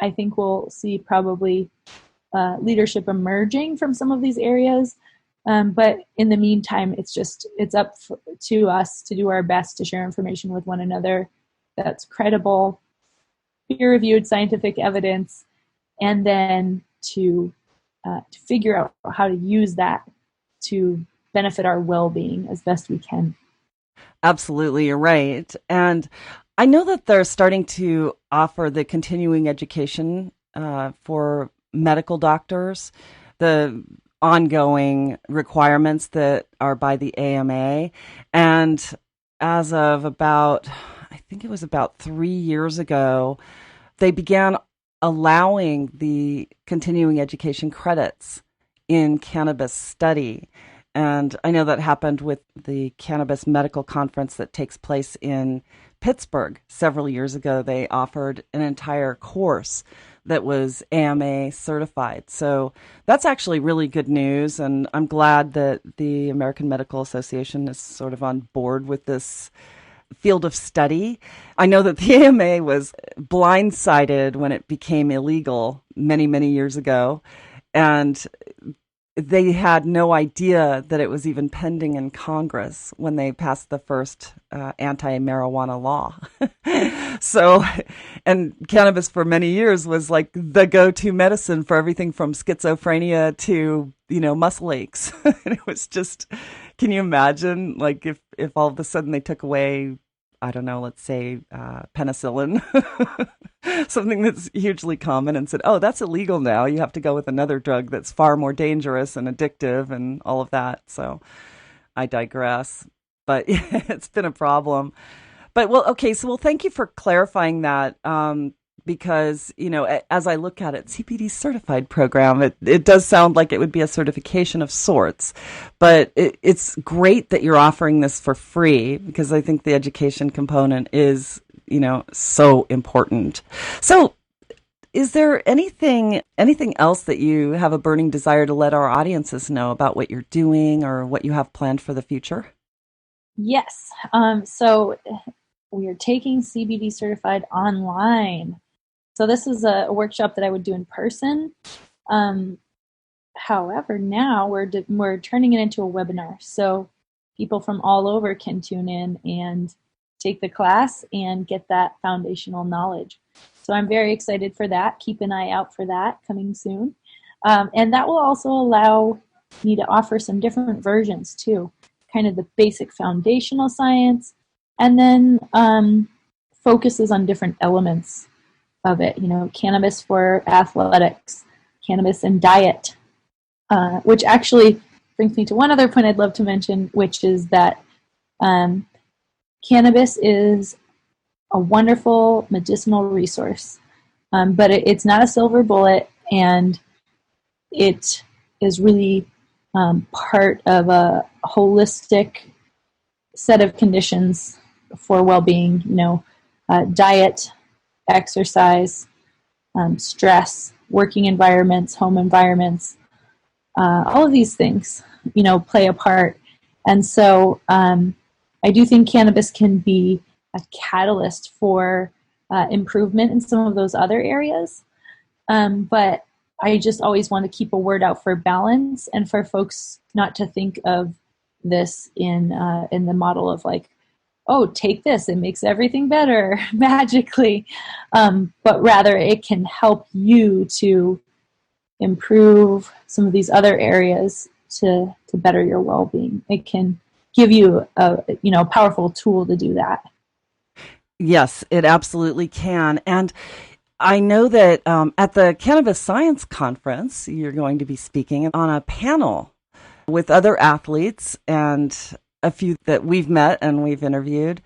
I think we'll see probably leadership emerging from some of these areas. But in the meantime, it's up to us to do our best to share information with one another that's credible, peer-reviewed scientific evidence, and then to figure out how to use that to benefit our well-being as best we can. Absolutely, you're right. And I know that they're starting to offer the continuing education for medical doctors, the ongoing requirements that are by the AMA. And as of about, I think it was about 3 years ago, they began allowing the continuing education credits in cannabis study. And I know that happened with the cannabis medical conference that takes place in Pittsburgh several years ago. They offered an entire course that was AMA certified. So that's actually really good news. And I'm glad that the American Medical Association is sort of on board with this field of study. I know that the AMA was blindsided when it became illegal many, many years ago. And they had no idea that it was even pending in Congress when they passed the first anti-marijuana law. So, and cannabis for many years was like the go-to medicine for everything from schizophrenia to, muscle aches. And it was just, can you imagine, like, if all of a sudden they took away, I don't know, let's say penicillin, something that's hugely common, and said, oh, that's illegal now. You have to go with another drug that's far more dangerous and addictive and all of that. So I digress. But it's been a problem. But well, okay, so well, thank you for clarifying that. Because, as I look at it, CPD certified program, it does sound like it would be a certification of sorts, but it's great that you're offering this for free because I think the education component is, so important. So is there anything else that you have a burning desire to let our audiences know about what you're doing or what you have planned for the future? Yes. So we are taking CBD certified online. So this is a workshop that I would do in person. Um, However, now we're turning it into a webinar. So people from all over can tune in and take the class and get that foundational knowledge. So I'm very excited for that. Keep an eye out for that coming soon. And that will also allow me to offer some different versions too, kind of the basic foundational science, and then focuses on different elements of it. Cannabis for athletics, cannabis and diet, which actually brings me to one other point I'd love to mention, which is that um, cannabis is a wonderful medicinal resource, but it's not a silver bullet, and it is really part of a holistic set of conditions for well-being. Diet, exercise, stress, working environments, home environments, all of these things, play a part. And so I do think cannabis can be a catalyst for improvement in some of those other areas. But I just always want to keep a word out for balance and for folks not to think of this in the model of like, oh, take this, it makes everything better magically. But rather it can help you to improve some of these other areas to better your well-being. It can give you a powerful tool to do that. Yes, it absolutely can. And I know that at the Cannabis Science Conference, you're going to be speaking on a panel with other athletes and a few that we've met and we've interviewed.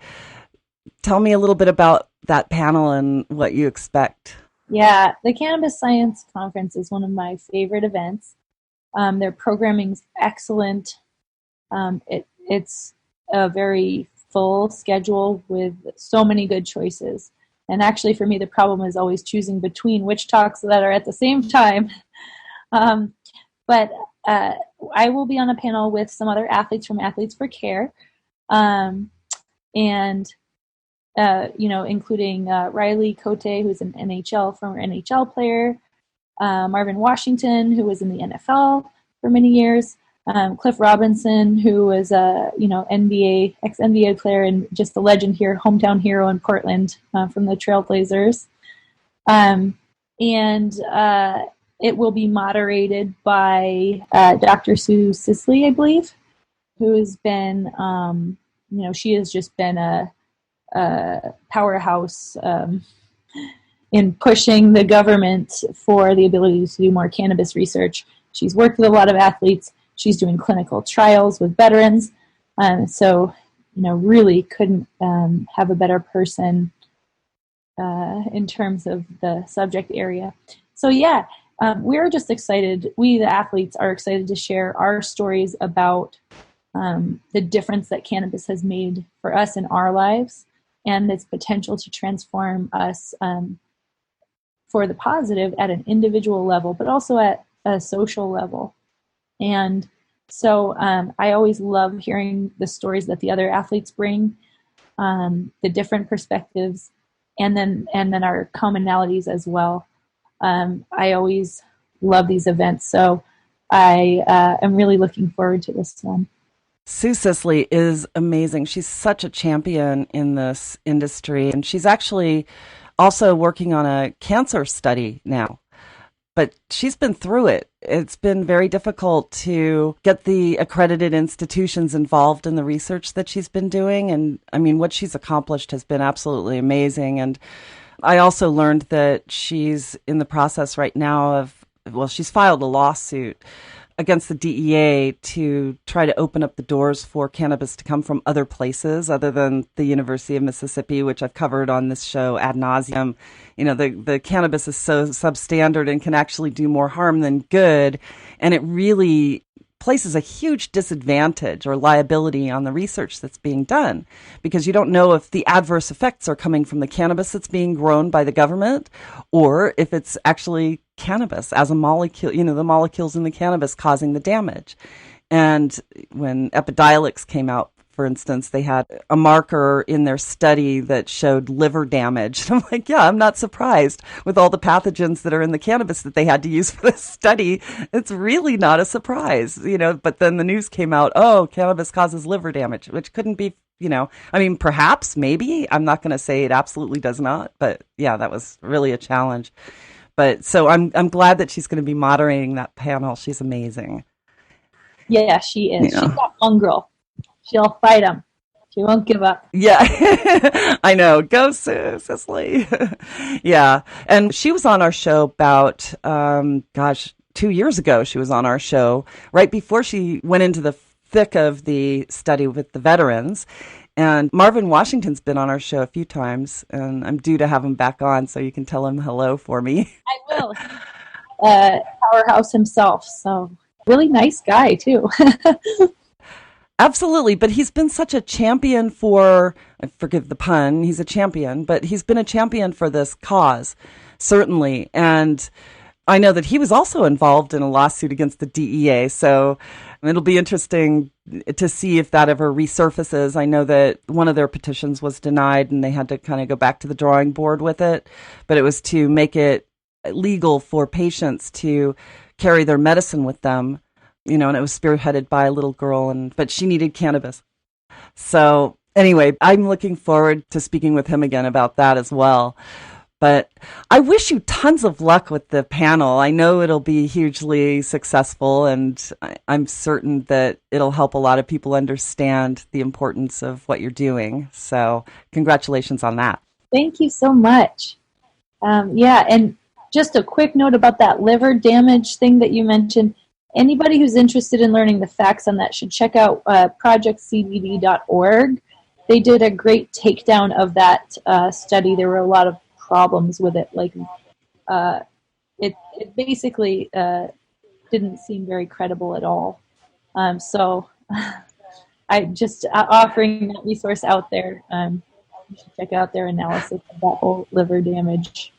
Tell me a little bit about that panel and what you expect. Yeah, the Cannabis Science Conference is one of my favorite events. Their programming's excellent. It's a very full schedule with so many good choices. And actually, for me, the problem is always choosing between which talks that are at the same time. Um, but I will be on a panel with some other athletes from Athletes for Care. And including Riley Cote, who's an former NHL player, Marvin Washington, who was in the NFL for many years, Cliff Robinson, who was a ex-NBA player and just a legend here, hometown hero in Portland from the Trailblazers. It will be moderated by Dr. Sue Sisley, I believe, who has been, she has just been a powerhouse in pushing the government for the ability to do more cannabis research. She's worked with a lot of athletes. She's doing clinical trials with veterans. Really couldn't have a better person in terms of the subject area. So yeah, we're just excited. We, the athletes, are excited to share our stories about the difference that cannabis has made for us in our lives and its potential to transform us for the positive at an individual level, but also at a social level. And so I always love hearing the stories that the other athletes bring, the different perspectives, and then our commonalities as well. I always love these events, so I am really looking forward to this one. Sue Sisley is amazing. She's such a champion in this industry, and she's actually also working on a cancer study now. But she's been through it. It's been very difficult to get the accredited institutions involved in the research that she's been doing. And I mean, what she's accomplished has been absolutely amazing. And I also learned that she's in the process right now she's filed a lawsuit against the DEA to try to open up the doors for cannabis to come from other places other than the University of Mississippi, which I've covered on this show ad nauseum. The cannabis is so substandard and can actually do more harm than good. And it really places a huge disadvantage or liability on the research that's being done, because you don't know if the adverse effects are coming from the cannabis that's being grown by the government or if it's actually cannabis as a molecule, the molecules in the cannabis causing the damage. And when Epidiolex came out, for instance, they had a marker in their study that showed liver damage. And I'm like, yeah, I'm not surprised with all the pathogens that are in the cannabis that they had to use for this study. It's really not a surprise, but then the news came out, oh, cannabis causes liver damage, which couldn't be, perhaps, maybe. I'm not going to say it absolutely does not, but yeah, that was really a challenge. But so I'm glad that she's going to be moderating that panel. She's amazing. Yeah, she is. She's that one girl. She'll fight him. She won't give up. Yeah, I know. Go, Sue Sisley. Yeah. And she was on our show about, 2 years ago. She was on our show right before she went into the thick of the study with the veterans. And Marvin Washington's been on our show a few times, and I'm due to have him back on, so you can tell him hello for me. I will. Powerhouse himself. So really nice guy, too. Absolutely, but he's been such a champion forgive the pun, he's a champion, but he's been a champion for this cause, certainly. And I know that he was also involved in a lawsuit against the DEA, so it'll be interesting to see if that ever resurfaces. I know that one of their petitions was denied and they had to kind of go back to the drawing board with it, but it was to make it legal for patients to carry their medicine with them. And it was spearheaded by a little girl, but she needed cannabis. So anyway, I'm looking forward to speaking with him again about that as well. But I wish you tons of luck with the panel. I know it'll be hugely successful, and I'm certain that it'll help a lot of people understand the importance of what you're doing. So congratulations on that. Thank you so much. And just a quick note about that liver damage thing that you mentioned. Anybody who's interested in learning the facts on that should check out projectcbd.org. They did a great takedown of that study. There were a lot of problems with it. Like, it basically didn't seem very credible at all. So I just offering that resource out there. You should check out their analysis of that whole liver damage.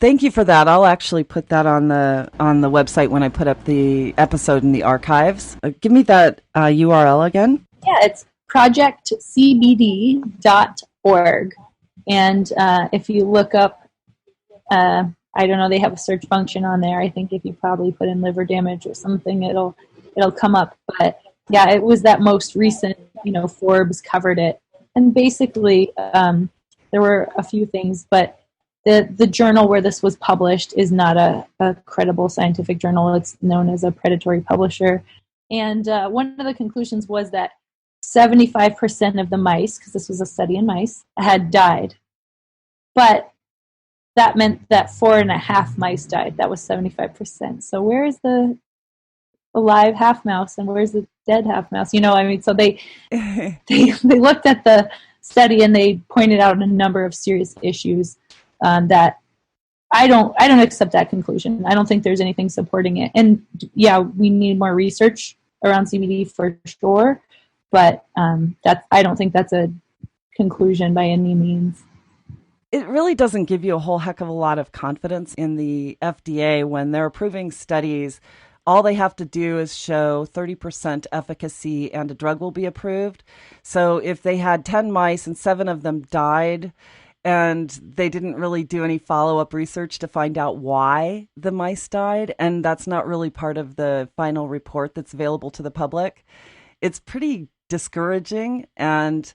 Thank you for that. I'll actually put that on the website when I put up the episode in the archives. Give me that URL again. Yeah, it's projectcbd.org. And if you look up, I don't know, they have a search function on there. I think if you probably put in liver damage or something, it'll come up. But yeah, it was that most recent, Forbes covered it. And basically, there were a few things, but the journal where this was published is not a credible scientific journal. It's known as a predatory publisher. And one of the conclusions was that 75% of the mice, because this was a study in mice, had died. But that meant that 4.5 mice died. That was 75%. So where is the alive half mouse and where's the dead half mouse? So they looked at the study and they pointed out a number of serious issues that I don't accept that conclusion. I don't think there's anything supporting it. And yeah, we need more research around CBD for sure, but I don't think that's a conclusion by any means. It really doesn't give you a whole heck of a lot of confidence in the FDA when they're approving studies. All they have to do is show 30% efficacy and a drug will be approved. So if they had 10 mice and 7 of them died and they didn't really do any follow-up research to find out why the mice died, and that's not really part of the final report that's available to the public, it's pretty discouraging. And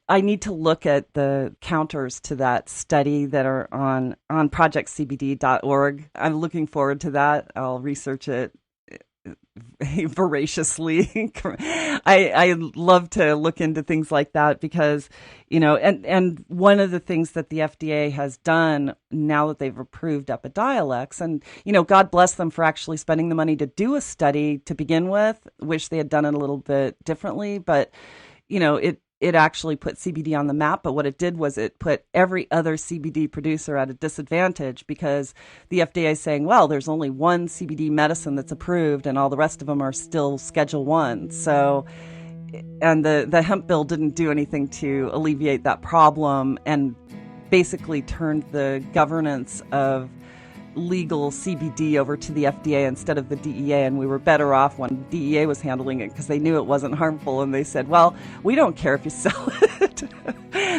I need to look at the counters to that study that are on projectcbd.org. I'm looking forward to that. I'll research it voraciously. I love to look into things like that because, and one of the things that the FDA has done now that they've approved Epidiolex, and, God bless them for actually spending the money to do a study to begin with. Wish they had done it a little bit differently, but, it actually put CBD on the map, but what it did was it put every other CBD producer at a disadvantage because the FDA is saying, well, there's only one CBD medicine that's approved and all the rest of them are still Schedule 1. So, and the hemp bill didn't do anything to alleviate that problem and basically turned the governance of legal CBD over to the FDA instead of the DEA, and we were better off when DEA was handling it because they knew it wasn't harmful, and they said, well, we don't care if you sell it.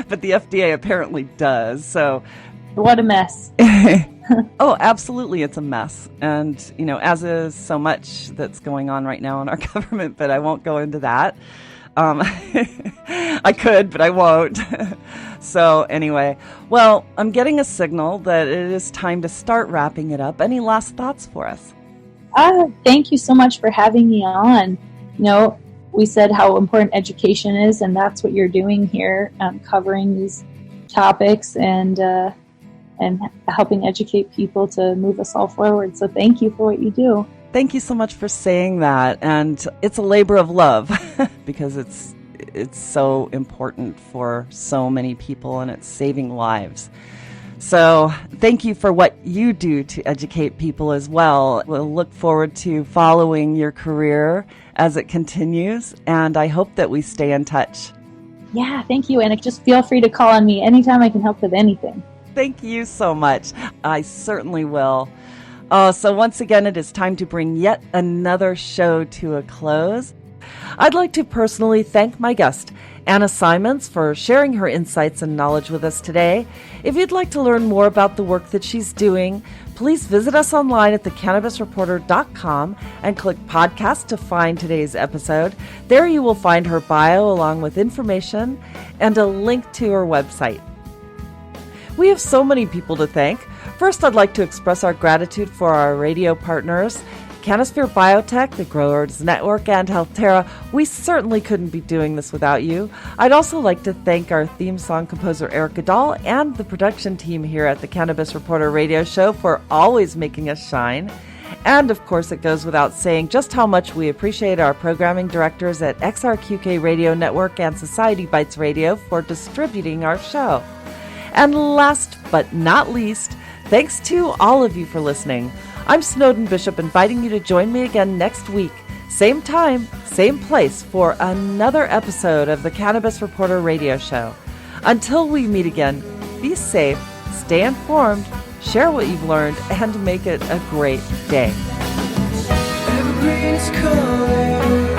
But the FDA apparently does. So what a mess. Oh, absolutely, it's a mess. And, as is so much that's going on right now in our government, but I won't go into that. I could, but I won't. So anyway, well, I'm getting a signal that it is time to start wrapping it up. Any last thoughts for us? Thank you so much for having me on. We said how important education is, and that's what you're doing here, covering these topics and helping educate people to move us all forward. So thank you for what you do. Thank you so much for saying that. And it's a labor of love because it's so important for so many people and it's saving lives. So thank you for what you do to educate people as well. We'll look forward to following your career as it continues, and I hope that we stay in touch. Yeah, thank you. And just feel free to call on me anytime I can help with anything. Thank you so much. I certainly will. So once again, it is time to bring yet another show to a close. I'd like to personally thank my guest, Anna Symonds, for sharing her insights and knowledge with us today. If you'd like to learn more about the work that she's doing, please visit us online at thecannabisreporter.com and click podcast to find today's episode. There you will find her bio along with information and a link to her website. We have so many people to thank. First, I'd like to express our gratitude for our radio partners, Canosphere Biotech, the Growers Network, and HealthTerra. We certainly couldn't be doing this without you. I'd also like to thank our theme song composer, Eric Goodall, and the production team here at the Cannabis Reporter Radio Show for always making us shine. And, of course, it goes without saying just how much we appreciate our programming directors at XRQK Radio Network and Society Bites Radio for distributing our show. And last but not least, thanks to all of you for listening. I'm Snowden Bishop, inviting you to join me again next week, same time, same place, for another episode of the Cannabis Reporter Radio Show. Until we meet again, be safe, stay informed, share what you've learned, and make it a great day. Evergreen's calling.